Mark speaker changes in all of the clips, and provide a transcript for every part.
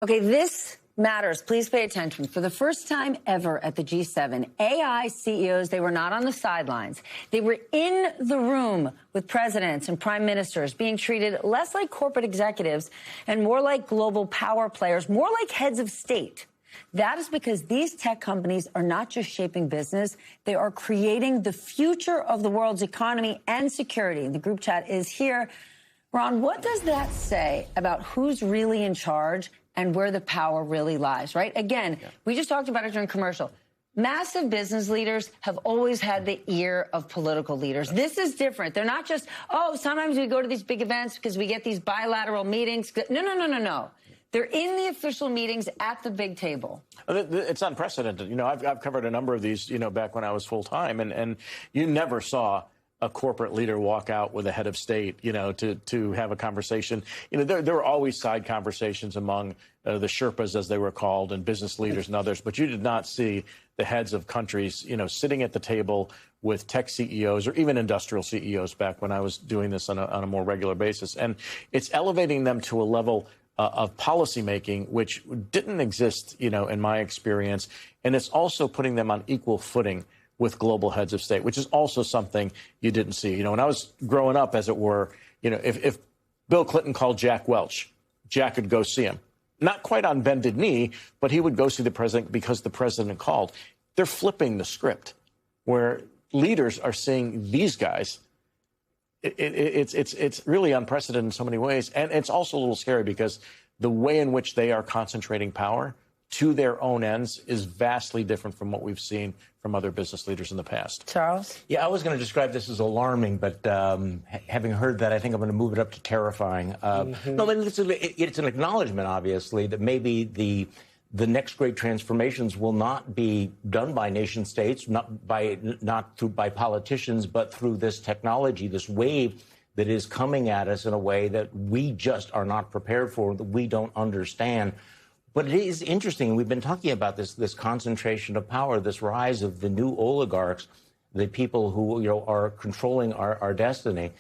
Speaker 1: Okay, this matters. Please pay attention. For the first time ever at the G7, AI CEOs, they were not on the sidelines. They were in the room with presidents and prime ministers, being treated less like corporate executives and more like global power players, more like heads of state. That is because these tech companies are not just shaping business, they are creating the future of the world's economy and security. The group chat is here. Ron, what does that say about who's really in charge and where the power really lies, right? Again, we just talked about it during commercial. Massive business leaders have always had the ear of political leaders. This is different. They're not just, oh, sometimes we go to these big events because we get these bilateral meetings. No. They're in the official meetings at the big table.
Speaker 2: It's unprecedented. You know, I've covered a number of these, you know, back when I was full time, and you never saw a corporate leader walk out with a head of state, you know, to have a conversation. You know, there were always side conversations among the Sherpas, as they were called, and business leaders and others. But you did not see the heads of countries, you know, sitting at the table with tech CEOs or even industrial CEOs back when I was doing this on a more regular basis. And it's elevating them to a level of policymaking which didn't exist, you know, in my experience. And it's also putting them on equal footing with global heads of state, which is also something you didn't see. You know, when I was growing up, as it were, you know, if Bill Clinton called Jack Welch, Jack would go see him. Not quite on bended knee, but he would go see the president because the president called. They're flipping the script, where leaders are seeing these guys. It's really unprecedented in so many ways. And it's also a little scary because the way in which they are concentrating power to their own ends is vastly different from what we've seen from other business leaders in the past.
Speaker 1: Charles?
Speaker 3: Yeah, I was going to describe this as alarming, but having heard that, I think I'm going to move it up to terrifying. No, but it's an acknowledgement, obviously, that maybe the next great transformations will not be done by nation states, not by politicians, but through this technology, this wave that is coming at us in a way that we just are not prepared for, that we don't understand. But it is interesting. We've been talking about this concentration of power, this rise of the new oligarchs, the people who, you know, are controlling our destiny.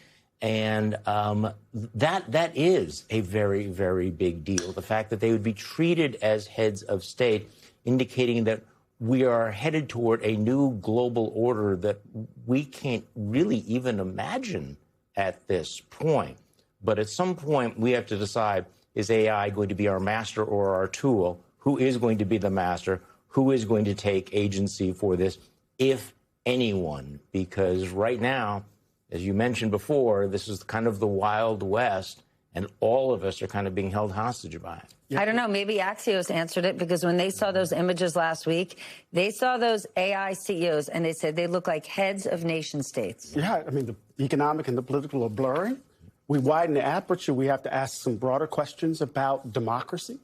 Speaker 3: And that is a very, very big deal. The fact that they would be treated as heads of state, indicating that we are headed toward a new global order that we can't really even imagine at this point. But at some point, we have to decide, is AI going to be our master or our tool? Who is going to be the master? Who is going to take agency for this, if anyone? Because right now, as you mentioned before, this is kind of the Wild West, and all of us are kind of being held hostage by it.
Speaker 1: I don't know. Maybe Axios answered it, because when they saw those images last week, they saw those AI CEOs and they said they look like heads of nation states.
Speaker 4: Yeah, I mean, the economic and the political are blurring. We widen the aperture. We have to ask some broader questions about democracy.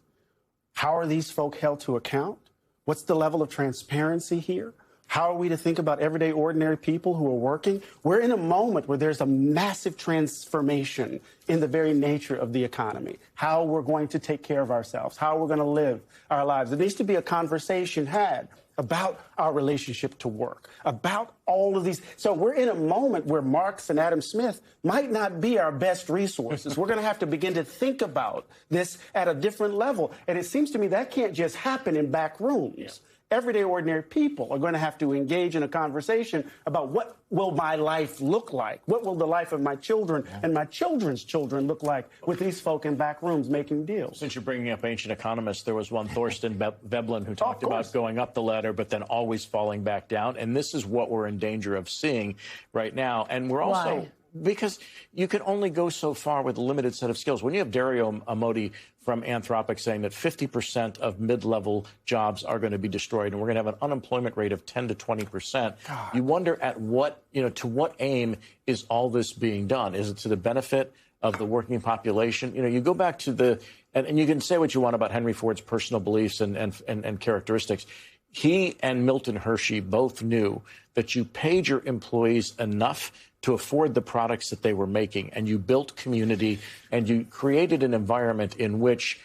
Speaker 4: How are these folk held to account? What's the level of transparency here? How are we to think about everyday, ordinary people who are working? We're in a moment where there's a massive transformation in the very nature of the economy, how we're going to take care of ourselves, how we're going to live our lives. There needs to be a conversation had about our relationship to work, about all of these. So we're in a moment where Marx and Adam Smith might not be our best resources. We're going to have to begin to think about this at a different level. And it seems to me that can't just happen in back rooms. Yeah. Everyday, ordinary people are going to have to engage in a conversation about what will my life look like? What will the life of my children and my children's children look like with these folk in back rooms making deals?
Speaker 2: Since you're bringing up ancient economists, there was one Thorstein Veblen who talked about going up the ladder, but then always falling back down. And this is what we're in danger of seeing right now. And we're also...
Speaker 1: Why?
Speaker 2: Because you can only go so far with a limited set of skills. When you have Dario Amodei from Anthropic saying that 50% of mid-level jobs are going to be destroyed, and we're going to have an unemployment rate of 10 to 20%, you wonder at what, you know, to what aim is all this being done? Is it to the benefit of the working population? You know, you go back to the, and you can say what you want about Henry Ford's personal beliefs and characteristics. He and Milton Hershey both knew that you paid your employees enough to afford the products that they were making, and you built community, and you created an environment in which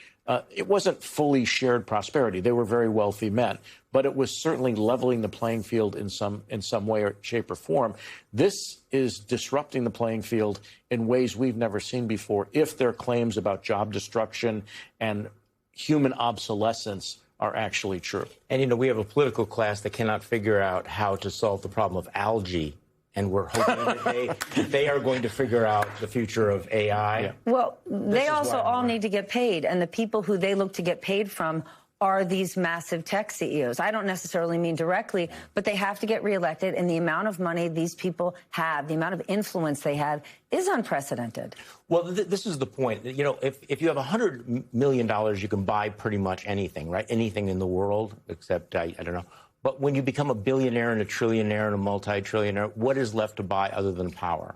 Speaker 2: it wasn't fully shared prosperity. They were very wealthy men, but it was certainly leveling the playing field in some way or shape or form. This is disrupting the playing field in ways we've never seen before. If there are claims about job destruction and human obsolescence are actually true.
Speaker 3: And, you know, we have a political class that cannot figure out how to solve the problem of algae. And we're hoping that they are going to figure out the future of AI.
Speaker 2: Yeah.
Speaker 1: Well, they also all need to get paid. And the people who they look to get paid from are these massive tech CEOs. I don't necessarily mean directly, but they have to get reelected. And the amount of money these people have, the amount of influence they have, is unprecedented.
Speaker 3: Well, this is the point. You know, if you have $100 million, you can buy pretty much anything, right? Anything in the world, except, I don't know. But when you become a billionaire and a trillionaire and a multi-trillionaire, what is left to buy other than power?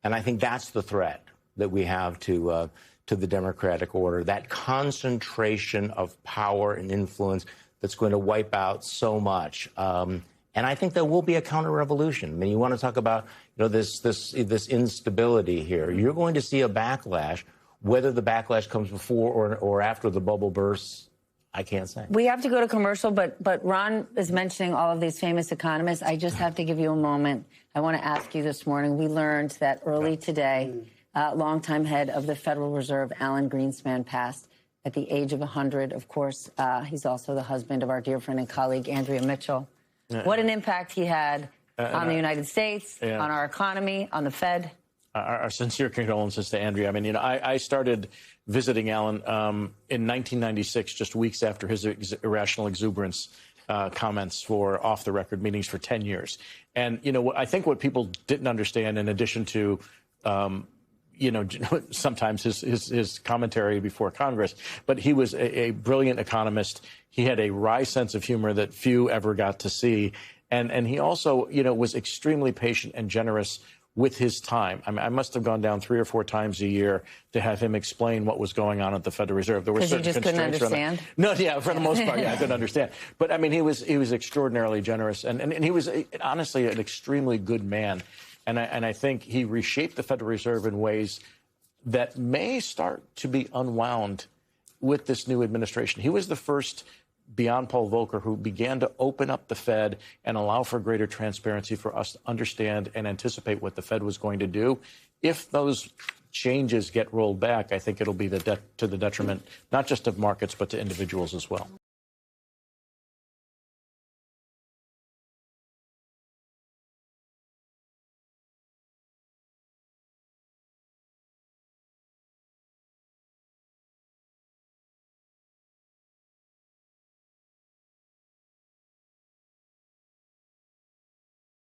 Speaker 3: And I think that's the threat that we have to the democratic order, that concentration of power and influence that's going to wipe out so much. And I think there will be a counter-revolution. I mean, you want to talk about, you know, this instability here. You're going to see a backlash. Whether the backlash comes before or after the bubble bursts, I can't say.
Speaker 1: We have to go to commercial, but Ron is mentioning all of these famous economists. I just have to give you a moment. I want to ask you this morning. We learned that early today, longtime head of the Federal Reserve, Alan Greenspan, passed at the age of 100. Of course, he's also the husband of our dear friend and colleague, Andrea Mitchell. What an impact he had on the United States, on our economy, on the Fed.
Speaker 2: Our sincere condolences to Andrea. I mean, you know, I started visiting Alan in 1996, just weeks after his irrational exuberance comments for off-the-record meetings for 10 years. And, you know, I think what people didn't understand, in addition to, you know, sometimes his commentary before Congress, but he was a brilliant economist. He had a wry sense of humor that few ever got to see. And he also, you know, was extremely patient and generous with his time. I mean, I must have gone down 3 or 4 times a year to have him explain what was going on at the Federal Reserve. There were certain
Speaker 1: you just couldn't understand?
Speaker 2: No, yeah, for the most part, yeah, I couldn't understand. But I mean, he was extraordinarily generous, and he was honestly an extremely good man. And I think he reshaped the Federal Reserve in ways that may start to be unwound with this new administration. He was the first, beyond Paul Volcker, who began to open up the Fed and allow for greater transparency for us to understand and anticipate what the Fed was going to do. If those changes get rolled back, I think it'll be to the detriment not just of markets, but to individuals as well.